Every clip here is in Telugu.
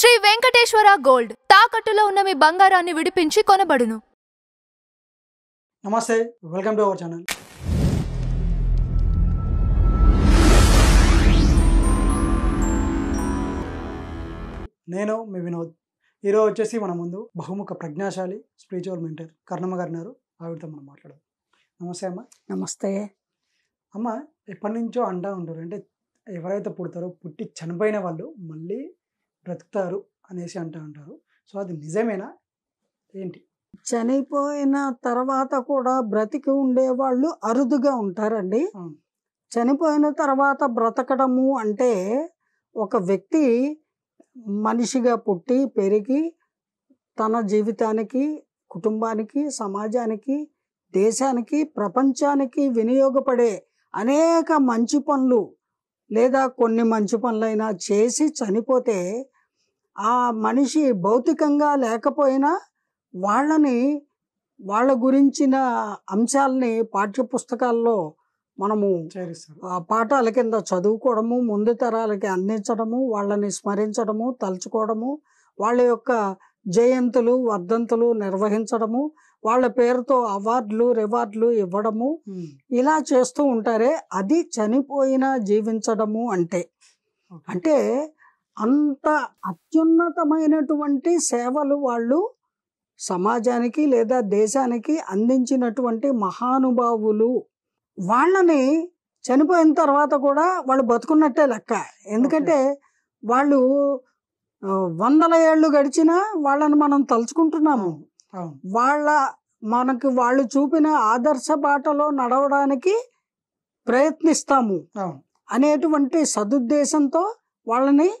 శ్రీ వెంకటేశ్వర గోల్డ్ తాకట్టులో ఉన్న మీ బంగారాన్ని విడిపించి కొనబడును. నమస్తే, వెల్కమ్ టు అవర్ ఛానల్. నేను మీ వినోద్. ఈరోజు వచ్చేసి మన ముందు బహుముఖ ప్రజ్ఞాశాలి స్పిరిచువల్ మెంటర్ కర్ణమ్మ గారు ఉన్నారు. ఆవిడతో మనం మాట్లాడదాం. నమస్తే అమ్మ. నమస్తే అమ్మ, ఎప్పటి నుంచో అంటూ ఉంటారు, అంటే ఎవరైతే పుడతారో పుట్టి చనిపోయిన వాళ్ళు మళ్ళీ బ్రతుకుతారు అనేసి అంటూ ఉంటారు. సో అది నిజమేనా ఏంటి? చనిపోయిన తర్వాత కూడా బ్రతికి ఉండేవాళ్ళు అరుదుగా ఉంటారండి. చనిపోయిన తర్వాత బ్రతకడము అంటే ఒక వ్యక్తి మనిషిగా పుట్టి పెరిగి తన జీవితానికి, కుటుంబానికి, సమాజానికి, దేశానికి, ప్రపంచానికి వినియోగపడే అనేక మంచి పనులు లేదా కొన్ని మంచి పనులైనా చేసి చనిపోతే ఆ మనిషి భౌతికంగా లేకపోయినా వాళ్ళ గురించిన అంశాలని పాఠ్యపుస్తకాల్లో మనము పాఠాల కింద చదువుకోవడము, ముందు తరాలకి అందించడము, వాళ్ళని స్మరించడము, తలుచుకోవడము, వాళ్ళ యొక్క జయంతులు వర్ధంతులు నిర్వహించడము, వాళ్ళ పేరుతో అవార్డులు రివార్డులు ఇవ్వడము, ఇలా చేస్తూ ఉంటారే అది చనిపోయిన జీవించడము అంటే. అంటే అంత అత్యున్నతమైనటువంటి సేవలు వాళ్ళు సమాజానికి లేదా దేశానికి అందించినటువంటి మహానుభావులు. వాళ్ళని చనిపోయిన తర్వాత కూడా వాళ్ళు బతుకున్నట్టే లెక్క. ఎందుకంటే వాళ్ళు వందల ఏళ్ళు గడిచినా వాళ్ళని మనం తలుచుకుంటున్నాము. వాళ్ళు చూపిన ఆదర్శ బాటలో నడవడానికి ప్రయత్నిస్తాము అనేటువంటి సదుద్దేశంతో వాళ్ళని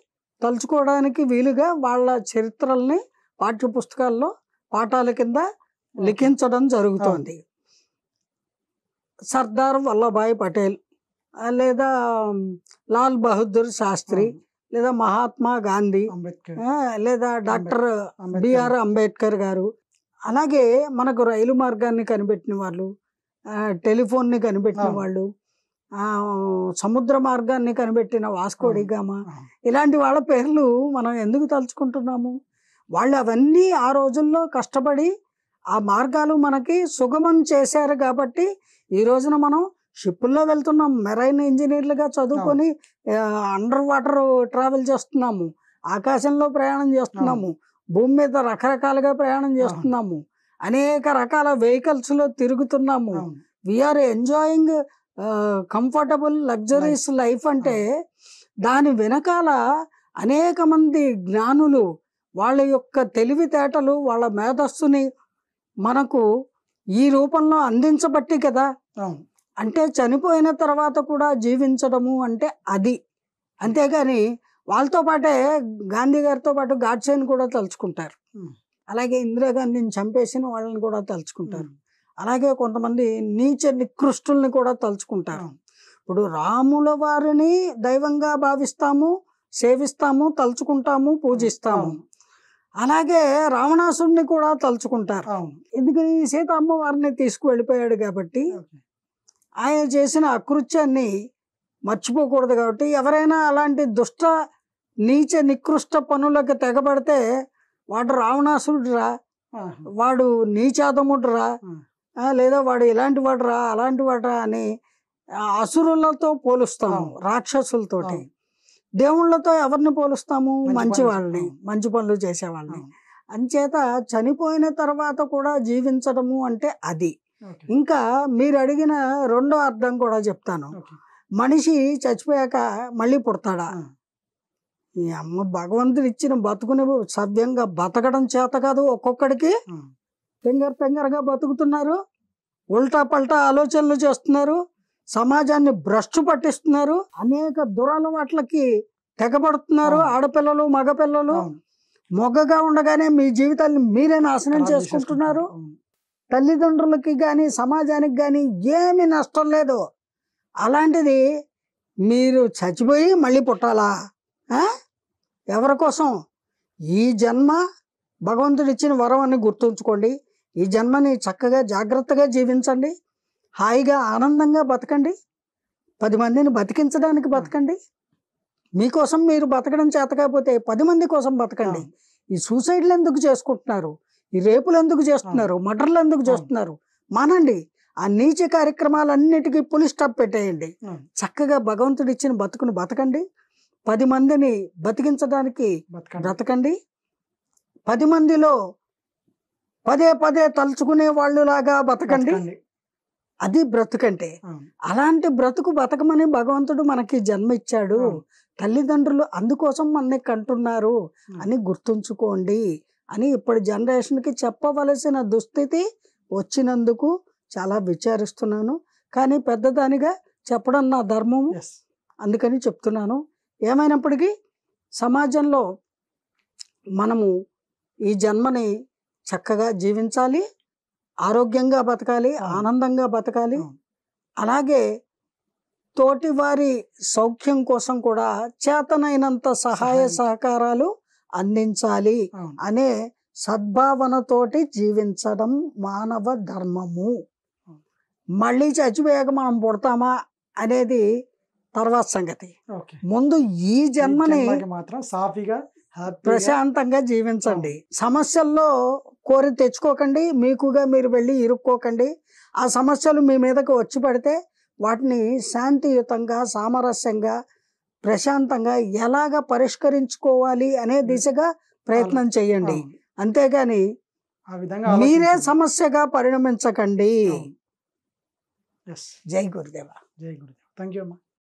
తలుచుకోవడానికి వీలుగా వాళ్ళ చరిత్రల్ని పాఠ్యపుస్తకాల్లో పాఠాల కింద లిఖించడం జరుగుతోంది. సర్దార్ వల్లభాయ్ పటేల్ లేదా లాల్ బహదూర్ శాస్త్రి లేదా మహాత్మా గాంధీ లేదా డాక్టర్ బిఆర్ అంబేద్కర్ గారు, అలాగే మనకు రైలు మార్గాన్ని కనిపెట్టిన వాళ్ళు, టెలిఫోన్ని కనిపెట్టిన వాళ్ళు, సముద్ర మార్గాన్ని కనిపెట్టిన వాస్కో డి గామా, ఇలాంటి వాళ్ళ పేర్లు మనం ఎందుకు తలుచుకుంటున్నాము? వాళ్ళు అవన్నీ ఆ రోజుల్లో కష్టపడి ఆ మార్గాలు మనకి సుగమం చేశారు కాబట్టి ఈ రోజున మనం షిప్పుల్లో వెళ్తున్నాం, మెరైన్ ఇంజనీర్లుగా చదువుకొని అండర్ వాటర్ ట్రావెల్ చేస్తున్నాము, ఆకాశంలో ప్రయాణం చేస్తున్నాము, భూమి మీద రకరకాలుగా ప్రయాణం చేస్తున్నాము, అనేక రకాల వెహికల్స్లో తిరుగుతున్నాము. We're enjoying comfortable luxuries life. అంటే దాని వెనకాల అనేక మంది జ్ఞానులు వాళ్ళ యొక్క తెలివితేటలు, వాళ్ళ మేధస్సుని మనకు ఈ రూపంలో అందించబట్టి కదా. అంటే చనిపోయిన తర్వాత కూడా జీవించడము అంటే అది. అంతేగాని వాళ్ళతో పాటే గాంధీ గారితో పాటు గాడ్సేని కూడా తలుచుకుంటారు, అలాగే ఇందిరాగాంధీని చంపేసిన వాళ్ళని కూడా తలుచుకుంటారు, అలాగే కొంతమంది నీచ నికృష్టుల్ని కూడా తలుచుకుంటారు. ఇప్పుడు రాముల వారిని దైవంగా భావిస్తాము, సేవిస్తాము, తలుచుకుంటాము, పూజిస్తాము. అలాగే రావణాసుడిని కూడా తలుచుకుంటారు. ఎందుకని? సీత అమ్మవారిని తీసుకువెళ్ళిపోయాడు కాబట్టి, ఆయన చేసిన అకృత్యాన్ని మర్చిపోకూడదు కాబట్టి ఎవరైనా అలాంటి దుష్ట నీచ నికృష్ట పనులకు తెగబడితే వాడు రావణాసుడురా, వాడు నీచాదముడురా, లేదా వాడు ఇలాంటి వాడురా, అలాంటి వాడురా అని అసురులతో పోలుస్తాము, రాక్షసులతోటి. దేవుళ్ళతో ఎవరిని పోలుస్తాము? మంచి వాళ్ళని, మంచి పనులు చేసేవాళ్ళని. అంచేత చనిపోయిన తర్వాత కూడా జీవించడము అంటే అది. ఇంకా మీరు అడిగిన రెండో అర్థం కూడా చెప్తాను. మనిషి చచ్చిపోయాక మళ్ళీ పుడతాడా? ఈ అమ్మ భగవంతుడు ఇచ్చిన బతుకుని సవ్యంగా బతకడం చేత కాదు ఒక్కొక్కడికి. పెంగర్గా బతుకుతున్నారు, ఉల్టా పల్టా ఆలోచనలు చేస్తున్నారు, సమాజాన్ని భ్రష్టు పట్టిస్తున్నారు, అనేక దురలవాట్లకి తెగబడుతున్నారు. ఆడపిల్లలు, మగపిల్లలు మొగ్గగా ఉండగానే మీ జీవితాన్ని మీరే నాశనం చేసుకుంటున్నారు. తల్లిదండ్రులకి కానీ సమాజానికి కానీ ఏమీ నష్టం లేదు. అలాంటిది మీరు చచ్చిపోయి మళ్ళీ పుట్టాలా? ఎవరి కోసం? ఈ జన్మ భగవంతుడు ఇచ్చిన వరం అని గుర్తుంచుకోండి. ఈ జన్మని చక్కగా జాగ్రత్తగా జీవించండి, హాయిగా ఆనందంగా బతకండి, 10 మందిని బతికించడానికి బతకండి. మీకోసం మీరు బతకడం చేత కాకపోతే 10 మంది కోసం బతకండి. ఈ సూసైడ్లు ఎందుకు చేసుకుంటున్నారు, ఈ రేపులు ఎందుకు చేస్తున్నారు, మర్డర్లు ఎందుకు చేస్తున్నారు? మానండి. ఆ నీచ కార్యక్రమాలన్నిటికీ పులి స్టాప్ పెట్టేయండి. చక్కగా భగవంతుడు ఇచ్చిన బతుకును బతకండి. 10 మందిని బతికించడానికి బ్రతకండి. 10 మందిలో పదే పదే తలుచుకునే వాళ్ళు లాగా బతకండి. అది బ్రతుకంటే. అలాంటి బ్రతుకు బతకమని భగవంతుడు మనకి జన్మ ఇచ్చాడు. తల్లిదండ్రులు అందుకోసం మనని కంటున్నారు అని గుర్తుంచుకోండి అని ఇప్పుడు జనరేషన్కి చెప్పవలసిన దుస్థితి వచ్చినందుకు చాలా విచారిస్తున్నాను. కానీ పెద్దదానిగా చెప్పడం నా ధర్మము, అందుకని చెప్తున్నాను. ఏమైనప్పటికీ సమాజంలో మనము ఈ జన్మని చక్కగా జీవించాలి, ఆరోగ్యంగా బతకాలి, ఆనందంగా బతకాలి. అలాగే తోటి వారి సౌఖ్యం కోసం కూడా చేతనైనంత సహాయ సహకారాలు అందించాలి అనే సద్భావనతోటి జీవించడం మానవ ధర్మము. మళ్ళీ చచ్చిపోయాక మనం పుడతామా అనేది తర్వాత సంగతి. ముందు ఈ జన్మని మాత్రం సాఫీగా ప్రశాంతంగా జీవించండి. సమస్యల్లో కోరి తెచ్చుకోకండి, మీకుగా మీరు వెళ్ళి ఇరుక్కోకండి. ఆ సమస్యలు మీ మీదకు వచ్చి పడితే వాటిని శాంతియుతంగా, సామరస్యంగా, ప్రశాంతంగా ఎలాగ పరిష్కరించుకోవాలి అనే దిశగా ప్రయత్నం చేయండి. అంతేగాని మీరే సమస్యగా పరిణమించకండి. జై గురుదేవ. జై గురుదేవ. థ్యాంక్ యూ అమ్మా.